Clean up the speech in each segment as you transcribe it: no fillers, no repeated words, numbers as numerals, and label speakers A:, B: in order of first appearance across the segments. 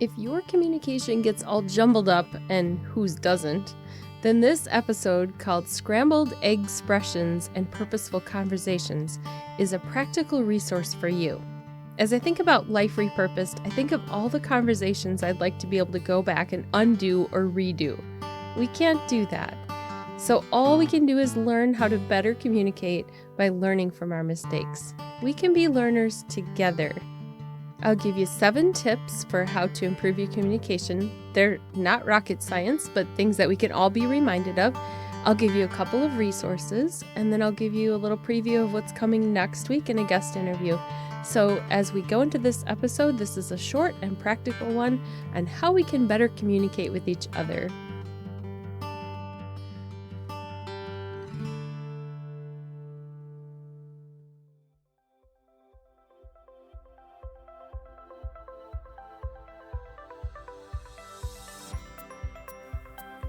A: If your communication gets all jumbled up, and whose doesn't, then this episode called Scrambled, Eggspressions, and Purposeful Conversations is a practical resource for you. As I think about life repurposed, I think of all the conversations I'd like to be able to go back and undo or redo. We can't do that. So all we can do is learn how to better communicate by learning from our mistakes. We can be learners together. I'll give you 7 tips for how to improve your communication. They're not rocket science, but things that we can all be reminded of. I'll give you a couple of resources, and then I'll give you a little preview of what's coming next week in a guest interview. So as we go into this episode, this is a short and practical one on how we can better communicate with each other.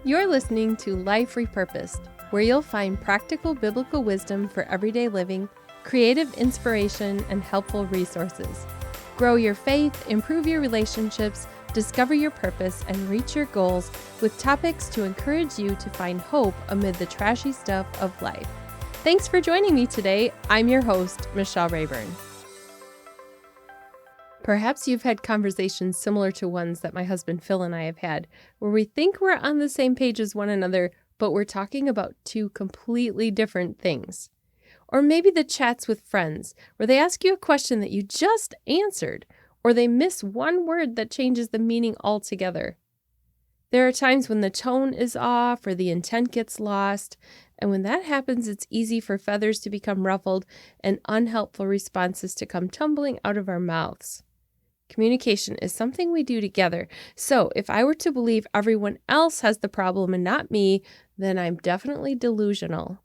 A: You're listening to Life Repurposed, where you'll find practical biblical wisdom for everyday living, creative inspiration, and helpful resources. Grow your faith, improve your relationships, discover your purpose, and reach your goals with topics to encourage you to find hope amid the trashy stuff of life. Thanks for joining me today. I'm your host, Michelle Rayburn. Perhaps you've had conversations similar to ones that my husband Phil and I have had, where we think we're on the same page as one another, but we're talking about 2 completely different things. Or maybe the chats with friends, where they ask you a question that you just answered, or they miss one word that changes the meaning altogether. There are times when the tone is off or the intent gets lost, and when that happens, it's easy for feathers to become ruffled and unhelpful responses to come tumbling out of our mouths. Communication is something we do together. So if I were to believe everyone else has the problem and not me, then I'm definitely delusional.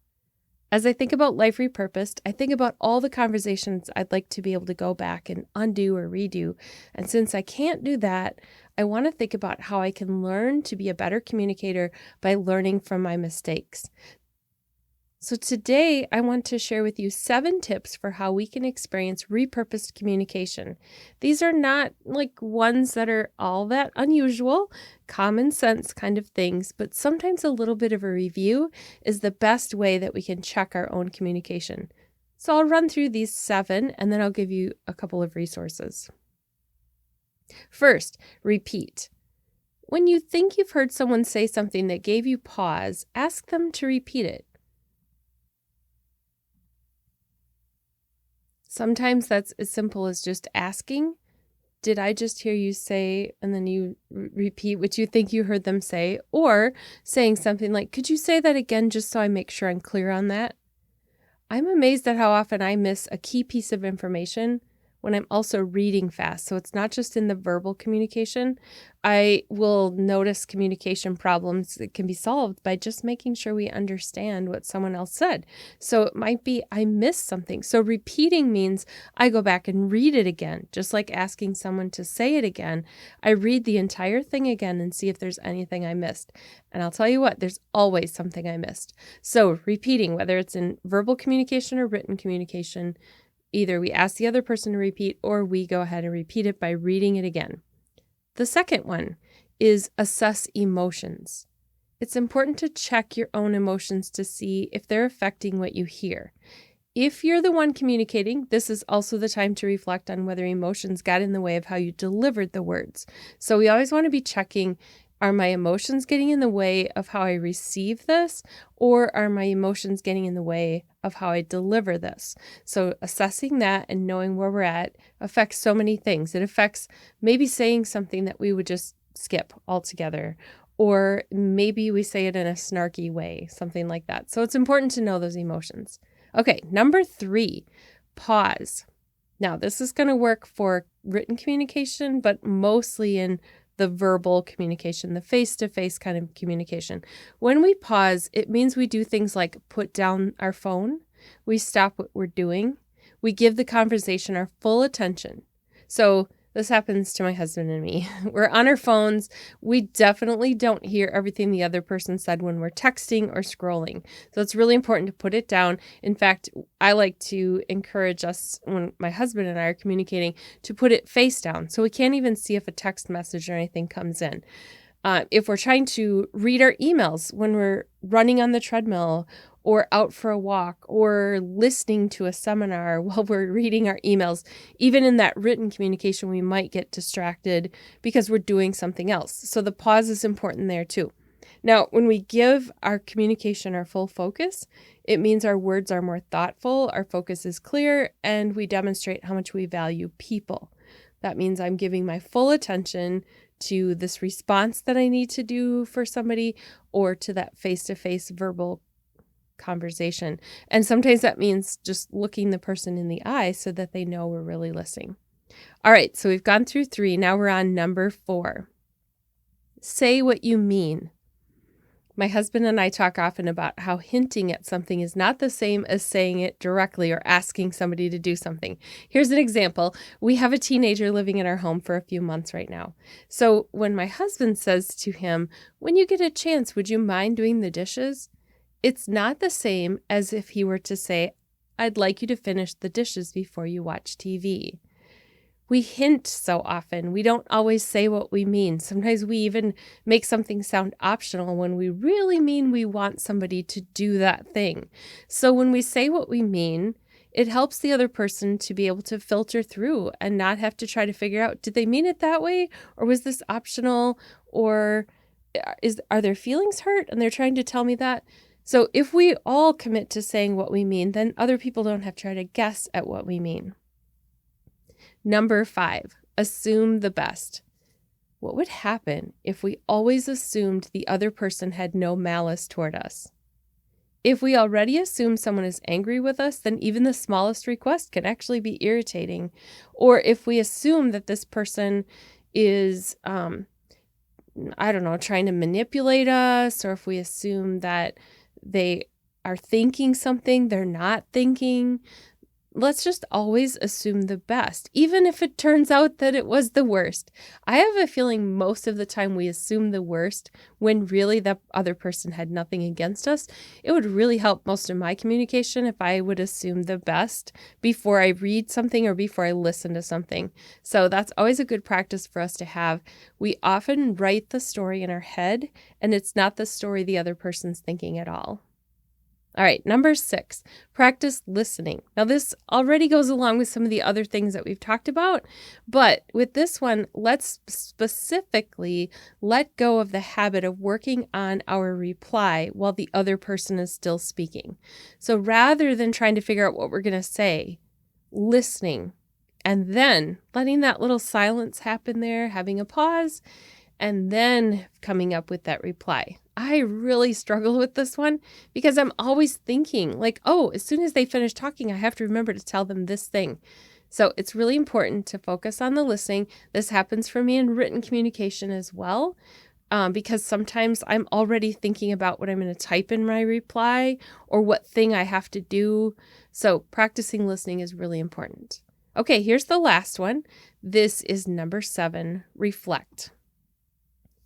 A: As I think about Life Repurposed, I think about all the conversations I'd like to be able to go back and undo or redo. And since I can't do that, I want to think about how I can learn to be a better communicator by learning from my mistakes. So today, I want to share with you 7 tips for how we can experience repurposed communication. These are not like ones that are all that unusual, common sense kind of things, but sometimes a little bit of a review is the best way that we can check our own communication. So I'll run through these 7, and then I'll give you a couple of resources. First, repeat. When you think you've heard someone say something that gave you pause, ask them to repeat it. Sometimes that's as simple as just asking, did I just hear you say, and then you repeat what you think you heard them say, or saying something like, could you say that again just so I make sure I'm clear on that? I'm amazed at how often I miss a key piece of information when I'm also reading fast. So it's not just in the verbal communication. I will notice communication problems that can be solved by just making sure we understand what someone else said. So it might be I missed something. So repeating means I go back and read it again, just like asking someone to say it again. I read the entire thing again and see if there's anything I missed. And I'll tell you what, there's always something I missed. So repeating, whether it's in verbal communication or written communication, either we ask the other person to repeat or we go ahead and repeat it by reading it again. The second one is assess emotions. It's important to check your own emotions to see if they're affecting what you hear. If you're the one communicating, this is also the time to reflect on whether emotions got in the way of how you delivered the words. So we always want to be checking, are my emotions getting in the way of how I receive this, or are my emotions getting in the way of how I deliver this? So assessing that and knowing where we're at affects so many things. It affects maybe saying something that we would just skip altogether, or maybe we say it in a snarky way, something like that. So it's important to know those emotions. Okay, number 3, pause. Now, this is going to work for written communication, but mostly in the verbal communication, the face-to-face kind of communication. When we pause, it means we do things like put down our phone, we stop what we're doing, we give the conversation our full attention. So This happens to my husband and me. We're on our phones. We definitely don't hear everything the other person said when we're texting or scrolling. So it's really important to put it down. In fact, I like to encourage us, when my husband and I are communicating, to put it face down so we can't even see if a text message or anything comes in. If we're trying to read our emails when we're running on the treadmill or out for a walk or listening to a seminar while we're reading our emails, even in that written communication, we might get distracted because we're doing something else. So the pause is important there too. Now, when we give our communication our full focus, it means our words are more thoughtful, our focus is clear, and we demonstrate how much we value people. That means I'm giving my full attention to this response that I need to do for somebody or to that face-to-face verbal conversation. And sometimes that means just looking the person in the eye so that they know we're really listening. All right, so we've gone through 3. Now we're on number 4. Say what you mean. My husband and I talk often about how hinting at something is not the same as saying it directly or asking somebody to do something. Here's an example. We have a teenager living in our home for a few months right now. So when my husband says to him, "When you get a chance, would you mind doing the dishes?" It's not the same as if he were to say, "I'd like you to finish the dishes before you watch TV." We hint so often. We don't always say what we mean. Sometimes we even make something sound optional when we really mean we want somebody to do that thing. So when we say what we mean, it helps the other person to be able to filter through and not have to try to figure out, did they mean it that way? Or was this optional? Or are their feelings hurt and they're trying to tell me that? So if we all commit to saying what we mean, then other people don't have to try to guess at what we mean. Number 5, assume the best. What would happen if we always assumed the other person had no malice toward us? If we already assume someone is angry with us, then even the smallest request can actually be irritating. Or if we assume that this person is, trying to manipulate us, or if we assume that they are thinking something they're not thinking, let's just always assume the best, even if it turns out that it was the worst. I have a feeling most of the time we assume the worst when really the other person had nothing against us. It would really help most of my communication if I would assume the best before I read something or before I listen to something. So that's always a good practice for us to have. We often write the story in our head, and it's not the story the other person's thinking at all. All right, number 6, practice listening. Now, this already goes along with some of the other things that we've talked about, but with this one, let's specifically let go of the habit of working on our reply while the other person is still speaking. So rather than trying to figure out what we're going to say, listening, and then letting that little silence happen there, having a pause, and then coming up with that reply. I really struggle with this one because I'm always thinking like, oh, as soon as they finish talking, I have to remember to tell them this thing. So it's really important to focus on the listening. This happens for me in written communication as well, because sometimes I'm already thinking about what I'm going to type in my reply or what thing I have to do. So practicing listening is really important. Okay, here's the last one. This is number 7, reflect.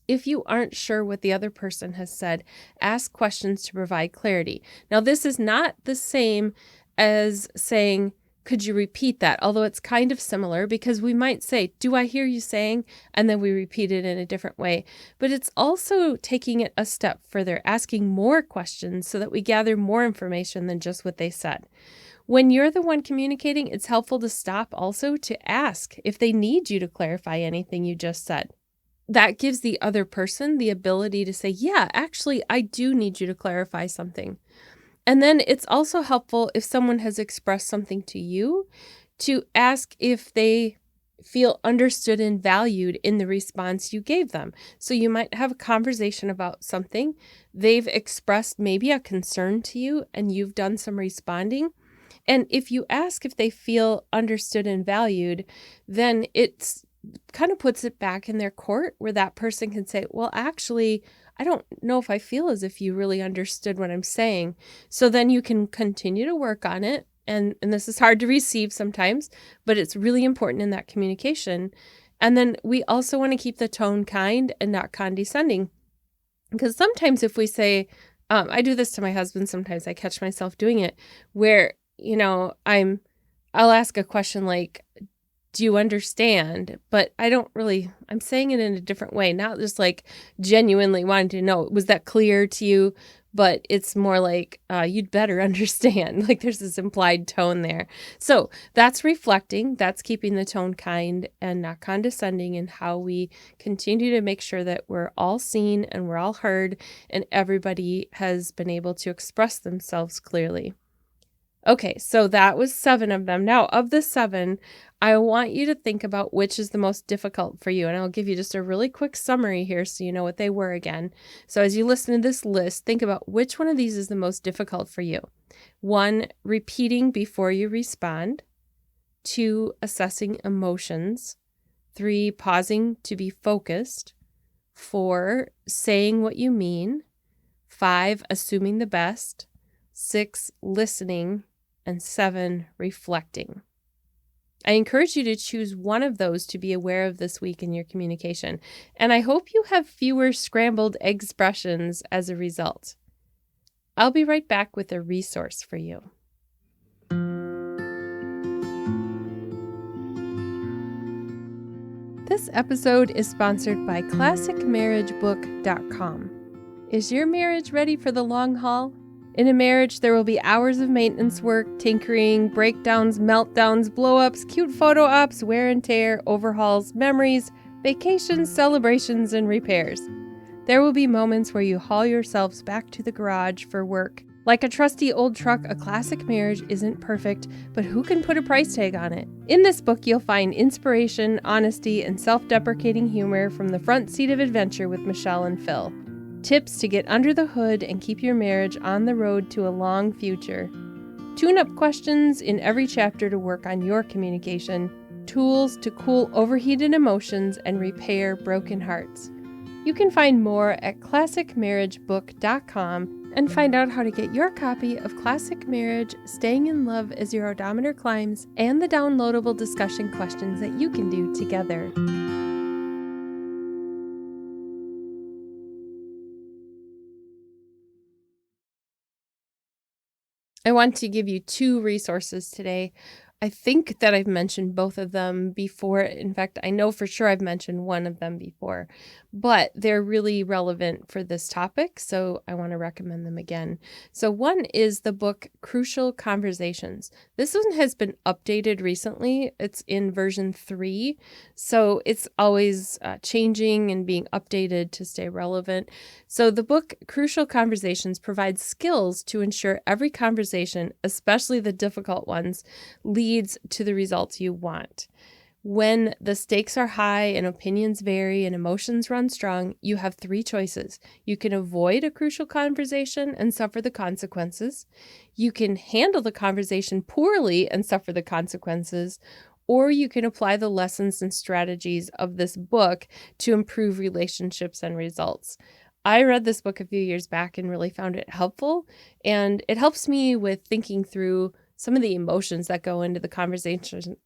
A: If you aren't sure what the other person has said, ask questions to provide clarity. Now, this is not the same as saying, could you repeat that? Although it's kind of similar because we might say, do I hear you saying? And then we repeat it in a different way. But it's also taking it a step further, asking more questions so that we gather more information than just what they said. When you're the one communicating, it's helpful to stop also to ask if they need you to clarify anything you just said. That gives the other person the ability to say, yeah, actually, I do need you to clarify something. And then it's also helpful if someone has expressed something to you to ask if they feel understood and valued in the response you gave them. So you might have a conversation about something. They've expressed maybe a concern to you and you've done some responding. And if you ask if they feel understood and valued, then it's kind of puts it back in their court where that person can say, well, actually, I don't know if I feel as if you really understood what I'm saying. So then you can continue to work on it and this is hard to receive sometimes, but it's really important in that communication. And then we also want to keep the tone kind and not condescending. Because sometimes if we say, I do this to my husband, sometimes I catch myself doing it, where, I'll ask a question like, do you understand? But I'm saying it in a different way, not just like genuinely wanting to know, was that clear to you? But it's more like, you'd better understand. Like there's this implied tone there. So that's reflecting, that's keeping the tone kind and not condescending, in how we continue to make sure that we're all seen and we're all heard and everybody has been able to express themselves clearly. Okay, so that was 7 of them. Now, of the 7, I want you to think about which is the most difficult for you. And I'll give you just a really quick summary here so you know what they were again. So as you listen to this list, think about which one of these is the most difficult for you. 1, repeating before you respond. 2, assessing emotions. 3, pausing to be focused. 4, saying what you mean. 5, assuming the best. 6, listening. And 7, reflecting. I encourage you to choose one of those to be aware of this week in your communication. And I hope you have fewer scrambled expressions as a result. I'll be right back with a resource for you. This episode is sponsored by ClassicMarriageBook.com. Is your marriage ready for the long haul? In a marriage, there will be hours of maintenance work, tinkering, breakdowns, meltdowns, blow-ups, cute photo ops, wear and tear, overhauls, memories, vacations, celebrations, and repairs. There will be moments where you haul yourselves back to the garage for work. Like a trusty old truck, a classic marriage isn't perfect, but who can put a price tag on it? In this book, you'll find inspiration, honesty, and self-deprecating humor from the front seat of adventure with Michelle and Phil. Tips to get under the hood and keep your marriage on the road to a long future. Tune-up questions in every chapter to work on your communication. Tools to cool overheated emotions and repair broken hearts. You can find more at ClassicMarriageBook.com and find out how to get your copy of Classic Marriage, Staying in Love as Your Odometer Climbs, and the downloadable discussion questions that you can do together. I want to give you 2 resources today. I think that I've mentioned both of them before. In fact, I know for sure I've mentioned one of them before, but they're really relevant for this topic, so I want to recommend them again. So one is the book Crucial Conversations. This one has been updated recently. It's in version 3, so it's always changing and being updated to stay relevant. So the book Crucial Conversations provides skills to ensure every conversation, especially the difficult ones, leads to the results you want. When the stakes are high and opinions vary and emotions run strong, you have 3 choices. You can avoid a crucial conversation and suffer the consequences. You can handle the conversation poorly and suffer the consequences. Or you can apply the lessons and strategies of this book to improve relationships and results. I read this book a few years back and really found it helpful, and it helps me with thinking through some of the emotions that go into the conversation.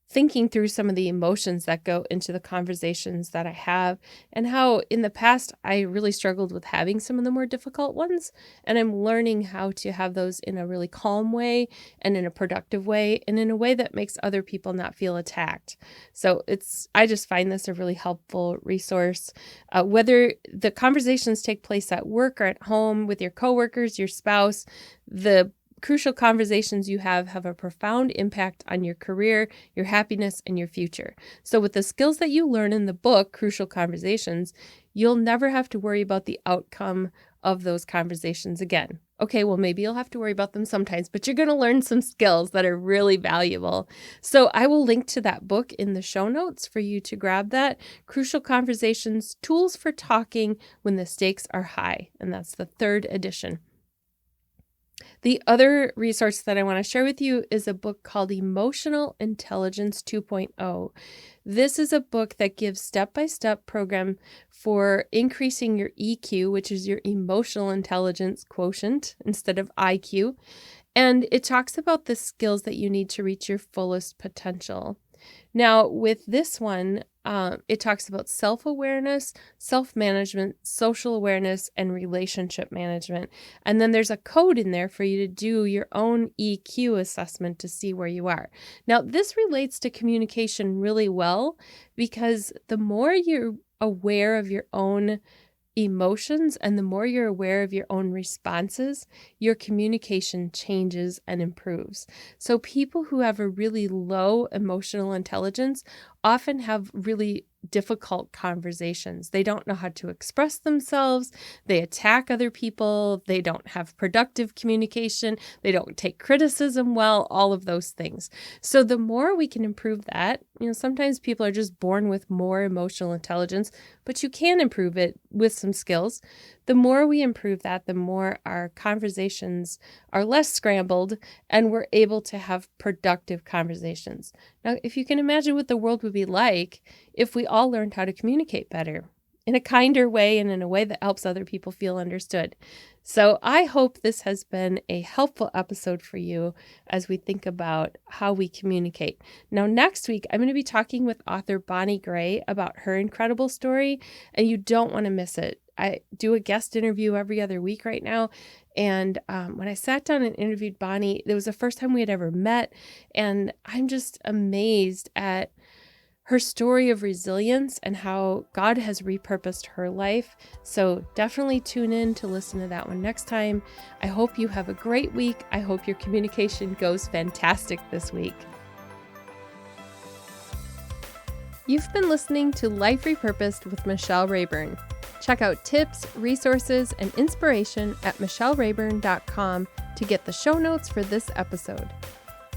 A: Thinking through some of the emotions that go into the conversations that I have, and how in the past I really struggled with having some of the more difficult ones, and I'm learning how to have those in a really calm way and in a productive way and in a way that makes other people not feel attacked. So I just find this a really helpful resource. Whether the conversations take place at work or at home with your coworkers, your spouse, the crucial conversations you have a profound impact on your career, your happiness, and your future. So with the skills that you learn in the book, Crucial Conversations, you'll never have to worry about the outcome of those conversations again. Okay, well, maybe you'll have to worry about them sometimes, but you're going to learn some skills that are really valuable. So I will link to that book in the show notes for you to grab that. Crucial Conversations, Tools for Talking When the Stakes Are High. And that's the 3rd edition. The other resource that I want to share with you is a book called Emotional Intelligence 2.0. This is a book that gives step-by-step program for increasing your EQ, which is your emotional intelligence quotient instead of IQ, And it talks about the skills that you need to reach your fullest potential. Now, with this one, it talks about self-awareness, self-management, social awareness, and relationship management. And then there's a code in there for you to do your own EQ assessment to see where you are. Now, this relates to communication really well because the more you're aware of your own emotions and the more you're aware of your own responses, your communication changes and improves. So people who have a really low emotional intelligence often have really difficult conversations. They don't know how to express themselves. They attack other people. They don't have productive communication. They don't take criticism well, all of those things. So the more we can improve that, sometimes people are just born with more emotional intelligence, but you can improve it with some skills. The more we improve that, the more our conversations are less scrambled and we're able to have productive conversations. Now, if you can imagine what the world would be like if we all learned how to communicate better in a kinder way and in a way that helps other people feel understood. So I hope this has been a helpful episode for you as we think about how we communicate. Now, next week, I'm going to be talking with author Bonnie Gray about her incredible story, and you don't want to miss it. I do a guest interview every other week right now. And when I sat down and interviewed Bonnie, it was the first time we had ever met. And I'm just amazed at her story of resilience and how God has repurposed her life. So definitely tune in to listen to that one next time. I hope you have a great week. I hope your communication goes fantastic this week. You've been listening to Life Repurposed with Michelle Rayburn. Check out tips, resources, and inspiration at michellerayburn.com to get the show notes for this episode.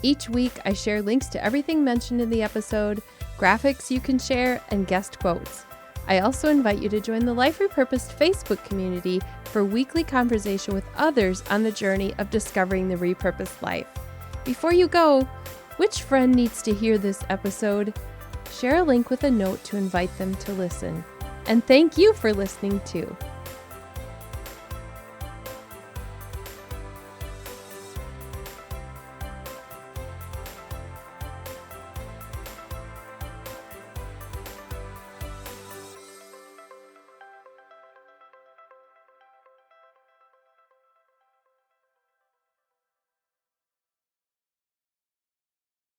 A: Each week, I share links to everything mentioned in the episode, graphics you can share, and guest quotes. I also invite you to join the Life Repurposed Facebook community for weekly conversation with others on the journey of discovering the repurposed life. Before you go, which friend needs to hear this episode? Share a link with a note to invite them to listen. And thank you for listening too.